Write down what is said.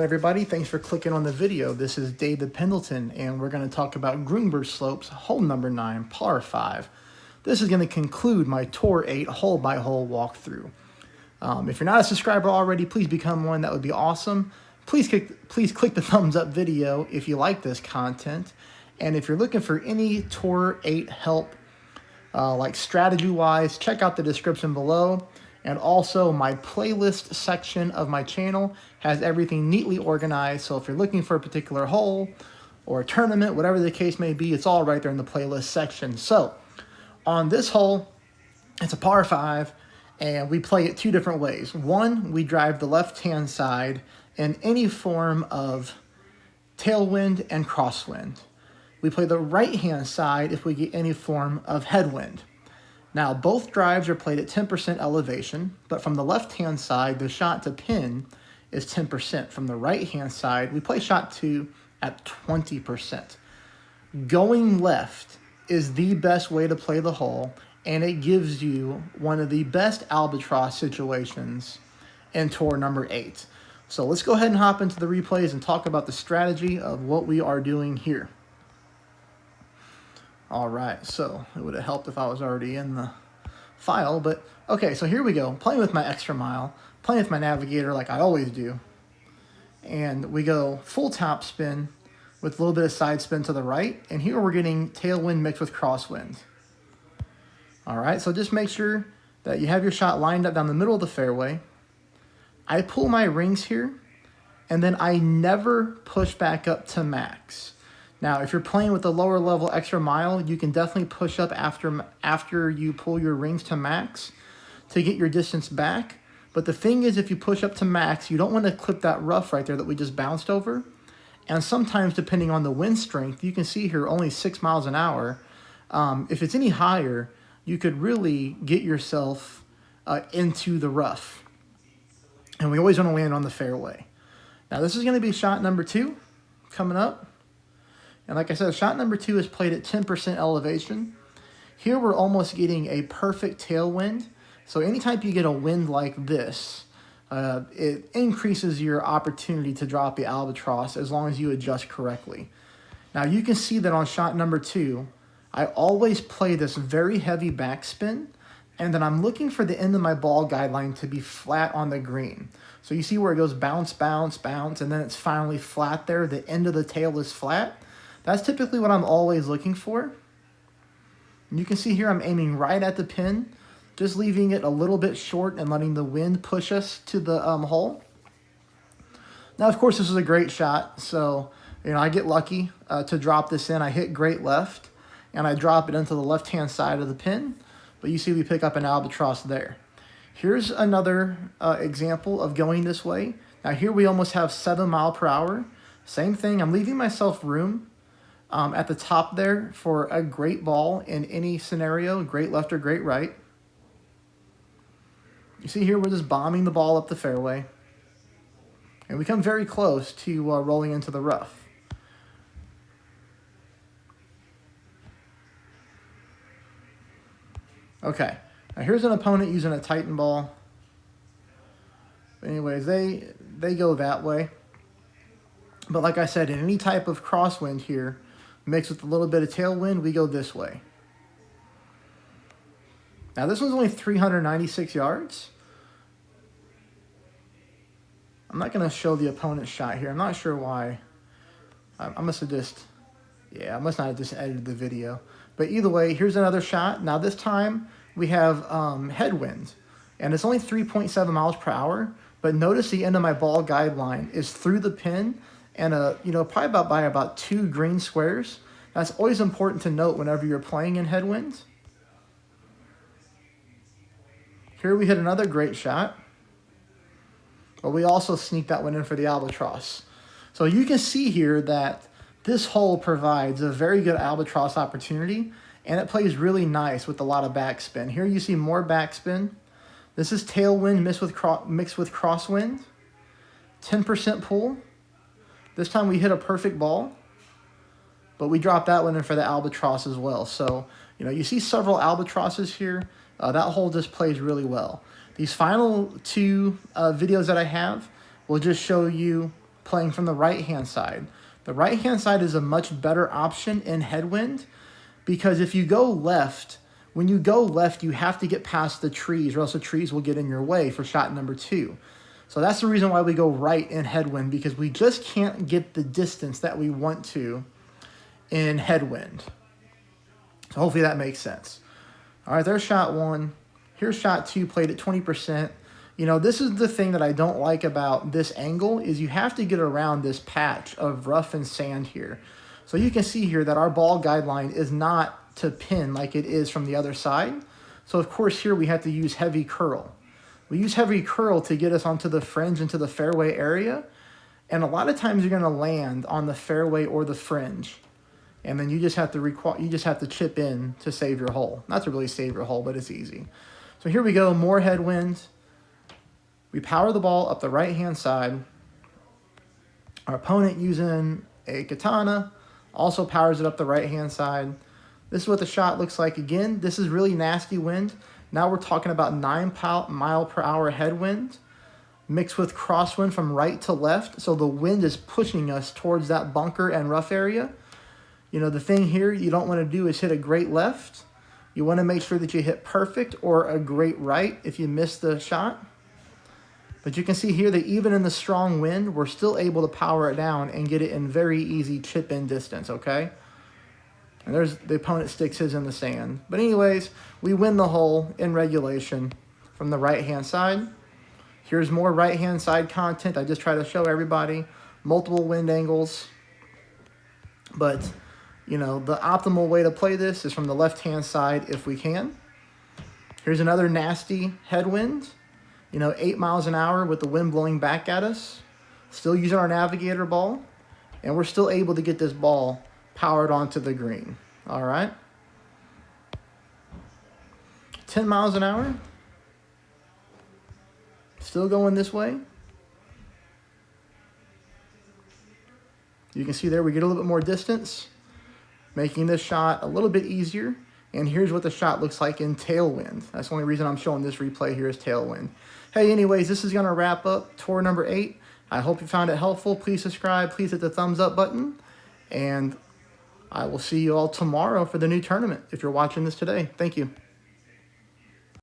Everybody, thanks for clicking on the video. This is David Pendleton, and we're going to talk about Grunberg slopes, hole number 9, par 5. This is going to conclude my Tour 8 hole-by-hole walkthrough. If you're not a subscriber already, please become one. That would be awesome. Please click the thumbs up video if you like this content. And if you're looking for any Tour 8 help, like strategy-wise, check out the description below. And also, my playlist section of my channel has everything neatly organized. So if you're looking for a particular hole or a tournament, whatever the case may be, it's all right there in the playlist section. So on this hole, it's a par 5, and we play it two different ways. One, we drive the left-hand side in any form of tailwind and crosswind. We play the right-hand side if we get any form of headwind. Now, both drives are played at 10% elevation, but from the left-hand side, the shot to pin is 10%. From the right-hand side, we play shot 2 at 20%. Going left is the best way to play the hole, and it gives you one of the best albatross situations in Tour number 8. So let's go ahead and hop into the replays and talk about the strategy of what we are doing here. All right, so it would have helped if I was already in the file, but okay, so here we go. Playing with my extra mile, playing with my navigator like I always do. And we go full top spin with a little bit of side spin to the right, and here we're getting tailwind mixed with crosswind. All right, so just make sure that you have your shot lined up down the middle of the fairway. I pull my rings here, and then I never push back up to max. Now, if you're playing with a lower level extra mile, you can definitely push up after you pull your rings to max to get your distance back. But the thing is, if you push up to max, you don't want to clip that rough right there that we just bounced over. And sometimes, depending on the wind strength, you can see here only 6 miles an hour. If it's any higher, you could really get yourself into the rough. And we always want to land on the fairway. Now, this is going to be shot number 2 coming up. And like I said, shot number 2 is played at 10% elevation. Here we're almost getting a perfect tailwind. So anytime you get a wind like this, it increases your opportunity to drop the albatross as long as you adjust correctly. Now you can see that on shot number 2, I always play this very heavy backspin, and then I'm looking for the end of my ball guideline to be flat on the green. So you see where it goes bounce, bounce, bounce, and then it's finally flat there. The end of the tail is flat. That's typically what I'm always looking for. And you can see here I'm aiming right at the pin, just leaving it a little bit short and letting the wind push us to the hole. Now, of course, this is a great shot, so I get lucky to drop this in. I hit great left, and I drop it into the left-hand side of the pin, but you see we pick up an albatross there. Here's another example of going this way. Now, here we almost have 7 miles per hour. Same thing, I'm leaving myself room at the top there for a great ball in any scenario, great left or great right. You see here we're just bombing the ball up the fairway. And we come very close to rolling into the rough. Okay, now here's an opponent using a Titan ball. Anyways, they go that way. But like I said, in any type of crosswind here, mixed with a little bit of tailwind, we go this way. Now this one's only 396 yards. I'm not going to show the opponent's shot here. I'm not sure why. I must not have just edited the video. But either way, here's another shot. Now this time we have headwind. And it's only 3.7 miles per hour. But notice the end of my ball guideline is through the pin. And probably by about 2 green squares. That's always important to note whenever you're playing in headwinds. Here we hit another great shot, but we also sneak that one in for the albatross. So you can see here that this hole provides a very good albatross opportunity, and it plays really nice with a lot of backspin. Here you see more backspin. This is tailwind mixed with crosswind, 10% pull. This time we hit a perfect ball, but we dropped that one in for the albatross as well. So, you see several albatrosses here. That hole just plays really well. These final 2 videos that I have will just show you playing from the right-hand side. The right-hand side is a much better option in headwind because if you go left, when you go left, you have to get past the trees or else the trees will get in your way for shot number 2. So that's the reason why we go right in headwind, because we just can't get the distance that we want to in headwind. So hopefully that makes sense. All right, there's shot 1. Here's shot 2, played at 20%. You know, this is the thing that I don't like about this angle is you have to get around this patch of rough and sand here. So you can see here that our ball guideline is not to pin like it is from the other side. So of course here we have to use heavy curl. We use heavy curl to get us onto the fringe into the fairway area. And a lot of times you're going to land on the fairway or the fringe. And then you just have to chip in to save your hole. Not to really save your hole, but it's easy. So here we go, more headwind. We power the ball up the right-hand side. Our opponent using a katana also powers it up the right-hand side. This is what the shot looks like. Again, this is really nasty wind. Now we're talking about 9 mile per hour headwind mixed with crosswind from right to left. So the wind is pushing us towards that bunker and rough area. You know, the thing here you don't want to do is hit a great left. You want to make sure that you hit perfect or a great right if you miss the shot. But you can see here that even in the strong wind, we're still able to power it down and get it in very easy chip-in distance, okay? And there's the opponent sticks his in the sand. But anyways, we win the hole in regulation from the right-hand side. Here's more right-hand side content. I just try to show everybody multiple wind angles. But, you know, the optimal way to play this is from the left-hand side if we can. Here's another nasty headwind. You know, 8 miles an hour with the wind blowing back at us. Still using our navigator ball. And we're still able to get this ball powered onto the green. All right. 10 miles an hour. Still going this way. You can see there we get a little bit more distance, making this shot a little bit easier. And here's what the shot looks like in tailwind. That's the only reason I'm showing this replay here is tailwind. Hey, anyways, this is going to wrap up tour number 8. I hope you found it helpful. Please subscribe. Please hit the thumbs up button. And I will see you all tomorrow for the new tournament if you're watching this today. Thank you.